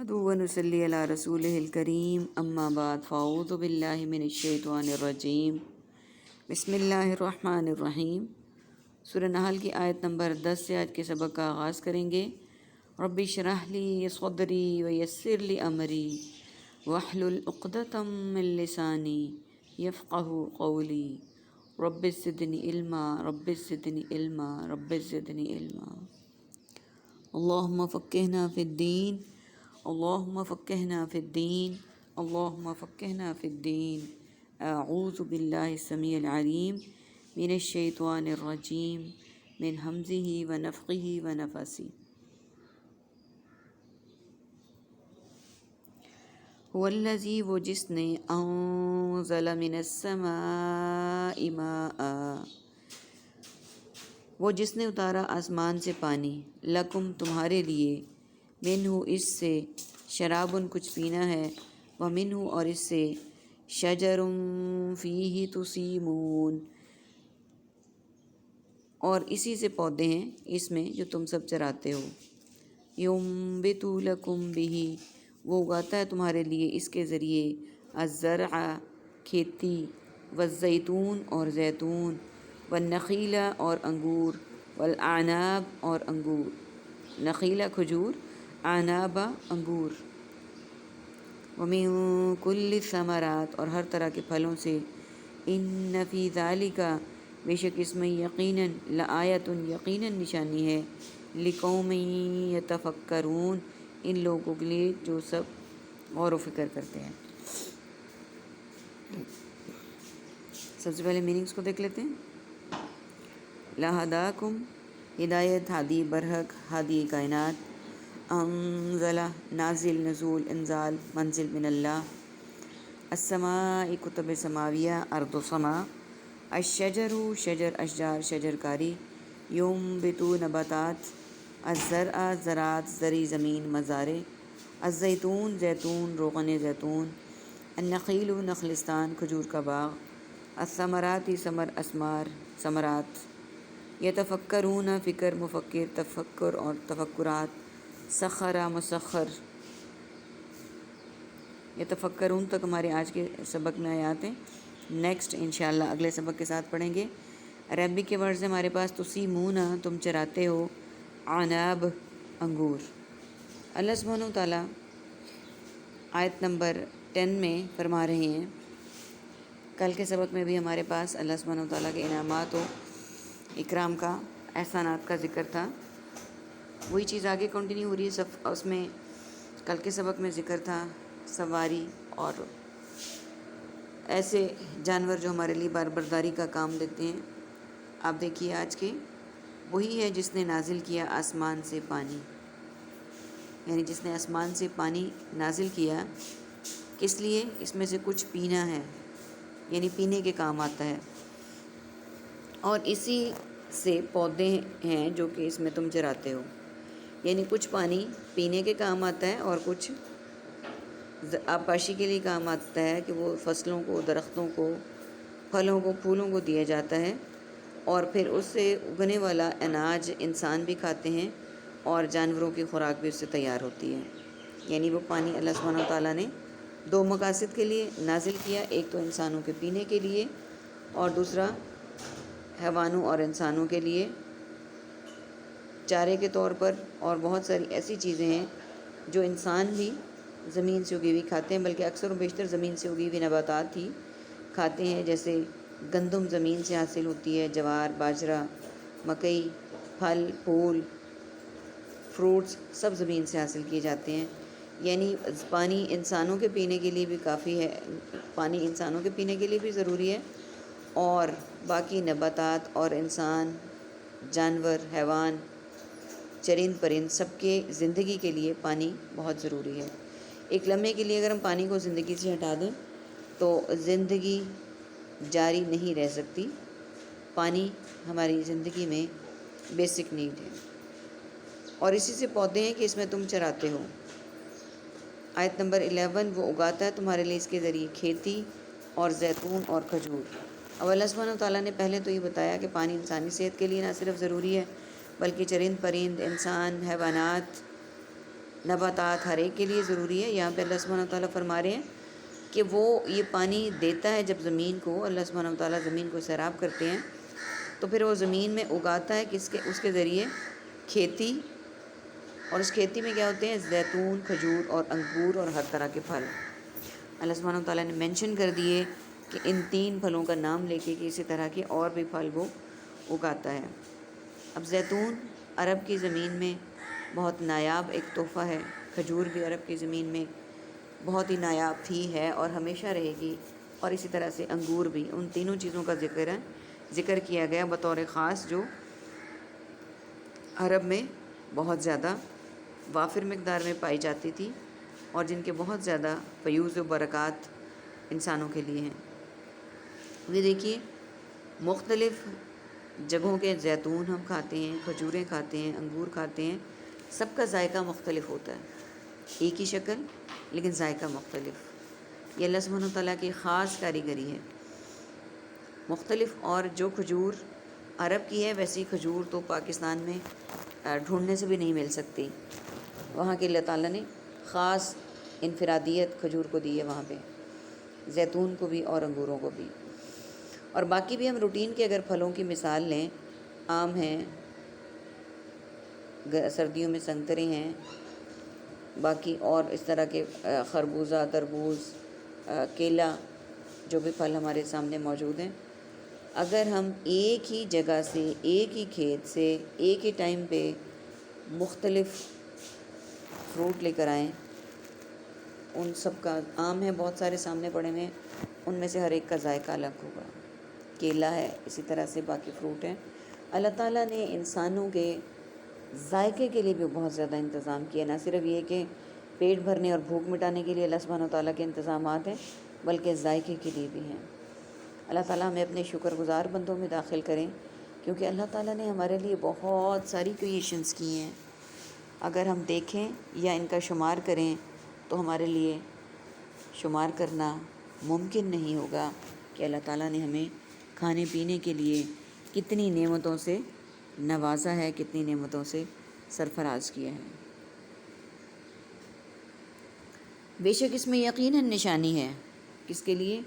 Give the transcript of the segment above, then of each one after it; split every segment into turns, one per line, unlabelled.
نحمدہ و نصلی علی رسولہ الکریم اما بعد فاعوذ باللہ من الشیطان الرجیم بسم اللہ الرحمن الرحیم۔ سورہ نحل کی آیت نمبر 10 سے آج کے سبق کا آغاز کریں گے۔ رب اشرح لی صدری ویسر لی امری واحلل عقدۃ من لسانی یفقہوا قولی رب زدنی علما رب زدنی علما رب زدنی علما۔ اللہم فقہنا فی الدین اللہم فقہنا فی الدین اللہم فقہنا فی الدین۔ اعوذ باللہ السمیع العلیم من الشیطان الرجیم من ہمزہ ونفخہ ونفثہ۔ هو الذی، وہ جس نے انزل من السماء ماء، وہ جس نے اتارا آسمان سے پانی، لکم تمہارے لیے، منہ اس سے، شرابن کچھ پینا ہے، ومنہ اور اس سے، شجر فیہ تسیمون اور اسی سے پودے ہیں اس میں جو تم سب چراتے ہو، ینبت لکم بہ، وہ اگاتا ہے تمہارے لیے اس کے ذریعے، الزرع کھیتی، والزیتون اور زیتون، والنخیل اور انگور، والاعناب اور انگور، نخیلہ کھجور، اعناب انگور، ومن کل الثمرات اور ہر طرح کے پھلوں سے، ان فی ذالک بے شک اس میں یقیناً، لآیۃ یقیناً نشانی ہے، لقوم یتفکرون ان لوگوں کے لیے جو سب غور و فکر کرتے ہیں۔ سب سے پہلے میننگس کو دیکھ لیتے ہیں۔ لہداکم ہدایت، ہادی برحق، ہادی کائنات، انزلہ نازل، نزول انزال منزل من اللہ، السماء کتب سماویہ ارض و سما، الشجر شجر اشجار شجر کاری، ینبتو نباتات، الزرع زراعت زرعی زمین مزارع، الزیتون زیتون روغن زیتون، النخیل نخلستان کھجور کا باغ، الثمرات ثمر اسمار ثمرات، یتفکرون فکر مفکر تفکر اور تفکرات، سخرہ مسخر، یتفکرون تک ہمارے آج کے سبق میں آیات ہیں۔ نیکسٹ انشاءاللہ اگلے سبق کے ساتھ پڑھیں گے۔ عربک کے ورڈز ہمارے پاس، تسیمون تم چراتے ہو، عناب انگور۔ اللہ سبحانہ و تعالیٰ آیت نمبر 10 میں فرما رہے ہیں، کل کے سبق میں بھی ہمارے پاس اللہ سبحانہ و تعالیٰ کے انعامات و اکرام کا، احسانات کا ذکر تھا۔ وہی چیز آگے کنٹینیو ہو رہی ہے۔ اس میں کل کے سبق میں ذکر تھا سواری اور ایسے جانور جو ہمارے لیے بار برداری کا کام دیتے ہیں۔ آپ دیکھیے آج کے، وہی ہے جس نے نازل کیا آسمان سے پانی، یعنی جس نے آسمان سے پانی نازل کیا، کس لیے؟ اس میں سے کچھ پینا ہے، یعنی پینے کے کام آتا ہے، اور اسی سے پودے ہیں جو کہ اس میں تم چراتے ہو، یعنی کچھ پانی پینے کے کام آتا ہے اور کچھ آبپاشی کے لیے کام آتا ہے کہ وہ فصلوں کو، درختوں کو، پھلوں کو، پھولوں کو دیا جاتا ہے، اور پھر اس سے اگنے والا اناج انسان بھی کھاتے ہیں اور جانوروں کی خوراک بھی اس سے تیار ہوتی ہے۔ یعنی وہ پانی اللہ سبحانہ و تعالیٰ نے دو مقاصد کے لیے نازل کیا، ایک تو انسانوں کے پینے کے لیے اور دوسرا حیوانوں اور انسانوں کے لیے چارے کے طور پر، اور بہت ساری ایسی چیزیں ہیں جو انسان بھی زمین سے اگی ہوئی کھاتے ہیں، بلکہ اکثر و بیشتر زمین سے اگی ہوئی نباتات ہی کھاتے ہیں، جیسے گندم زمین سے حاصل ہوتی ہے، جوار، باجرہ، مکئی، پھل پھول، فروٹس سب زمین سے حاصل کیے جاتے ہیں۔ یعنی پانی انسانوں کے پینے کے لیے بھی کافی ہے، پانی انسانوں کے پینے کے لیے بھی ضروری ہے، اور باقی نباتات اور انسان، جانور، حیوان، چرند پرند سب کے زندگی کے لیے پانی بہت ضروری ہے۔ ایک لمحے کے لیے اگر ہم پانی کو زندگی سے ہٹا دیں تو زندگی جاری نہیں رہ سکتی۔ پانی ہماری زندگی میں بیسک نیڈ ہے، اور اسی سے پودے ہیں کہ اس میں تم چراتے ہو۔ آیت نمبر 11، وہ اگاتا ہے تمہارے لیے اس کے ذریعے کھیتی اور زیتون اور کھجور۔ اب اللہ سبحانہ و تعالیٰ نے پہلے تو یہ بتایا کہ پانی انسانی صحت کے لیے نہ صرف ضروری ہے، بلکہ چرند پرند، انسان، حیوانات، نباتات ہر ایک کے لیے ضروری ہے۔ یہاں پہ اللہ سبحانہ و تعالیٰ فرما رہے ہیں کہ وہ یہ پانی دیتا ہے جب زمین کو، اللہ سبحانہ و تعالیٰ زمین کو سیراب کرتے ہیں تو پھر وہ زمین میں اگاتا ہے اس کے ذریعے کھیتی، اور اس کھیتی میں کیا ہوتے ہیں؟ زیتون، کھجور اور انگور اور ہر طرح کے پھل۔ اللہ سبحانہ و تعالیٰ نے مینشن کر دیے کہ ان 3 پھلوں کا نام لے کے کہ اسی طرح کے اور بھی پھل وہ اگاتا ہے۔ اب زیتون عرب کی زمین میں بہت نایاب ایک تحفہ ہے، کھجور بھی عرب کی زمین میں بہت ہی نایاب تھی ہے اور ہمیشہ رہے گی، اور اسی طرح سے انگور بھی۔ ان تینوں چیزوں کا ذکر کیا گیا بطور خاص، جو عرب میں بہت زیادہ وافر مقدار میں پائی جاتی تھی اور جن کے بہت زیادہ فیوز و برکات انسانوں کے لیے ہیں۔ یہ دیکھیے مختلف جگہوں کے زیتون ہم کھاتے ہیں، کھجوریں کھاتے ہیں، انگور کھاتے ہیں، سب کا ذائقہ مختلف ہوتا ہے، ایک ہی شکل لیکن ذائقہ مختلف۔ یہ اللہ سبحانہ و تعالیٰ کی خاص کاریگری ہے، مختلف۔ اور جو کھجور عرب کی ہے ویسی کھجور تو پاکستان میں ڈھونڈنے سے بھی نہیں مل سکتی۔ وہاں کے اللہ تعالیٰ نے خاص انفرادیت کھجور کو دی ہے، وہاں پہ زیتون کو بھی اور انگوروں کو بھی۔ اور باقی بھی ہم روٹین کے اگر پھلوں کی مثال لیں، آم ہیں، سردیوں میں سنترے ہیں، باقی اور اس طرح کے خربوزہ، تربوز، کیلا، جو بھی پھل ہمارے سامنے موجود ہیں، اگر ہم ایک ہی جگہ سے، ایک ہی کھیت سے، ایک ہی ٹائم پہ مختلف فروٹ لے کر آئیں، ان سب کا، آم ہے بہت سارے سامنے پڑے ہوئے ہیں، ان میں سے ہر ایک کا ذائقہ الگ ہوگا، کیلا ہے، اسی طرح سے باقی فروٹ ہیں۔ اللہ تعالیٰ نے انسانوں کے ذائقے کے لیے بھی بہت زیادہ انتظام کیا، نہ صرف یہ کہ پیٹ بھرنے اور بھوک مٹانے کے لیے اللہ سبحانہ و تعالیٰ کے انتظامات ہیں، بلکہ ذائقے کے لیے بھی ہیں۔ اللہ تعالیٰ ہمیں اپنے شکر گزار بندوں میں داخل کریں، کیونکہ اللہ تعالیٰ نے ہمارے لیے بہت ساری کریشنز کی ہیں، اگر ہم دیکھیں یا ان کا شمار کریں تو ہمارے لیے شمار کرنا ممکن نہیں ہوگا کہ اللہ تعالیٰ نے ہمیں کھانے پینے کے لیے کتنی نعمتوں سے نوازا ہے، کتنی نعمتوں سے سرفراز کیا ہے۔ بے شک اس میں یقیناً نشانی ہے، کس کے لیے؟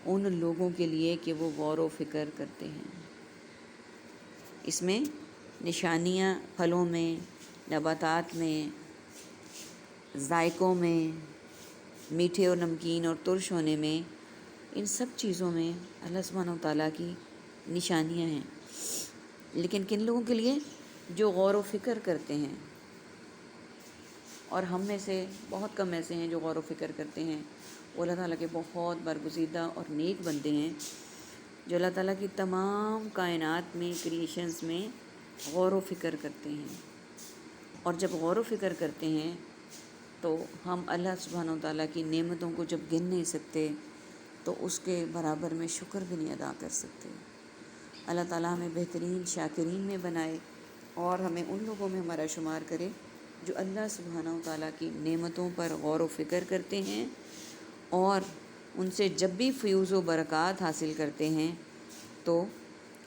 ان لوگوں کے لیے کہ وہ غور و فکر کرتے ہیں۔ اس میں نشانیاں پھلوں میں، نباتات میں، ذائقوں میں، میٹھے اور نمکین اور ترش ہونے میں، ان سب چیزوں میں اللہ سبحانہ و تعالیٰ کی نشانیاں ہیں۔ لیکن کن لوگوں کے لیے؟ جو غور و فکر کرتے ہیں، اور ہم میں سے بہت کم ایسے ہیں جو غور و فکر کرتے ہیں۔ وہ اللہ تعالیٰ کے بہت برگزیدہ اور نیک بندے ہیں جو اللہ تعالیٰ کی تمام کائنات میں، کریشنز میں غور و فکر کرتے ہیں، اور جب غور و فکر کرتے ہیں تو ہم اللہ سبحانہ و تعالیٰ کی نعمتوں کو جب گن نہیں سکتے تو اس کے برابر میں شکر بھی نہیں ادا کر سکتے۔ اللہ تعالیٰ ہمیں بہترین شاکرین میں بنائے اور ہمیں ان لوگوں میں ہمارا شمار کرے جو اللہ سبحانہ و تعالیٰ کی نعمتوں پر غور و فکر کرتے ہیں، اور ان سے جب بھی فیوز و برکات حاصل کرتے ہیں تو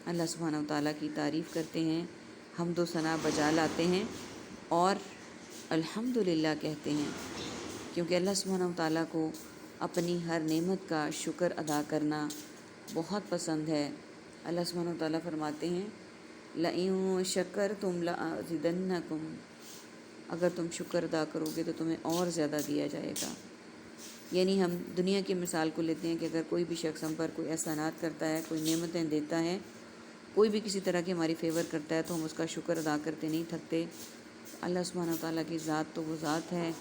اللہ سبحانہ و تعالیٰ کی تعریف کرتے ہیں، حمد و ثنا بجا لاتے ہیں اور الحمدللہ کہتے ہیں، کیونکہ اللہ سبحانہ و تعالیٰ کو اپنی ہر نعمت کا شکر ادا کرنا بہت پسند ہے۔ اللہ سبحانہ و تعالیٰ فرماتے ہیں لَئِن شَكَرْتُمْ لَأَزِيدَنَّكُمْ، اگر تم شکر ادا کرو گے تو تمہیں اور زیادہ دیا جائے گا۔ یعنی ہم دنیا کی مثال کو لیتے ہیں کہ اگر کوئی بھی شخص ہم پر کوئی احسانات کرتا ہے، کوئی نعمتیں دیتا ہے، کوئی بھی کسی طرح کی ہماری فیور کرتا ہے تو ہم اس کا شکر ادا کرتے نہیں تھکتے۔ اللہ سبحانہ و تعالیٰ کی ذات تو وہ ذات ہے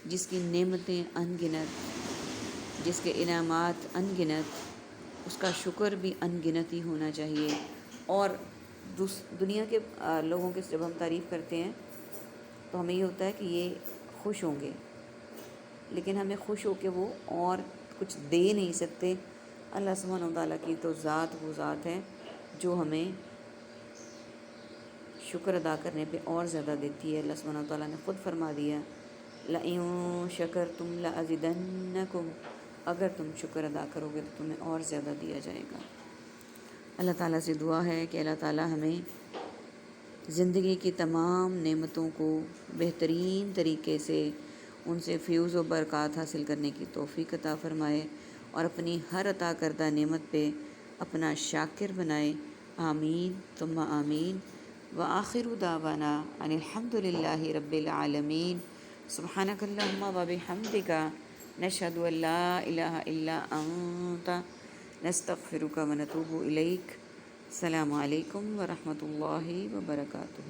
جس کی نعمتیں ان گنت، جس کے انعامات ان گنت، اس کا شکر بھی ان گنت ہی ہونا چاہیے۔ اور دنیا کے لوگوں کی جب ہم تعریف کرتے ہیں تو ہمیں یہ ہوتا ہے کہ یہ خوش ہوں گے، لیکن ہمیں خوش ہو کے وہ اور کچھ دے نہیں سکتے۔ اللہ سبحانہ و تعالیٰ کی تو ذات وہ ذات ہے جو ہمیں شکر ادا کرنے پہ اور زیادہ دیتی ہے۔ اللہ سبحانہ و تعالیٰ نے خود فرما دیا لَئِن شَكَرْتُمْ لَأَزِيدَنَّكُمْ، اگر تم شکر ادا کرو گے تو تمہیں اور زیادہ دیا جائے گا۔ اللہ تعالیٰ سے دعا ہے کہ اللہ تعالیٰ ہمیں زندگی کی تمام نعمتوں کو بہترین طریقے سے ان سے فیوز و برکات حاصل کرنے کی توفیق عطا فرمائے اور اپنی ہر عطا کردہ نعمت پہ اپنا شاکر بنائے. آمین ثم آمین. وآخر دعوانا ان الحمد للہ رب العالمین. سبحانک اللہم و بحمدک نشہد ان لا الہ الا انت نستغفرک و نتوب الیک. السلام علیکم ورحمۃ اللہ وبرکاتہ.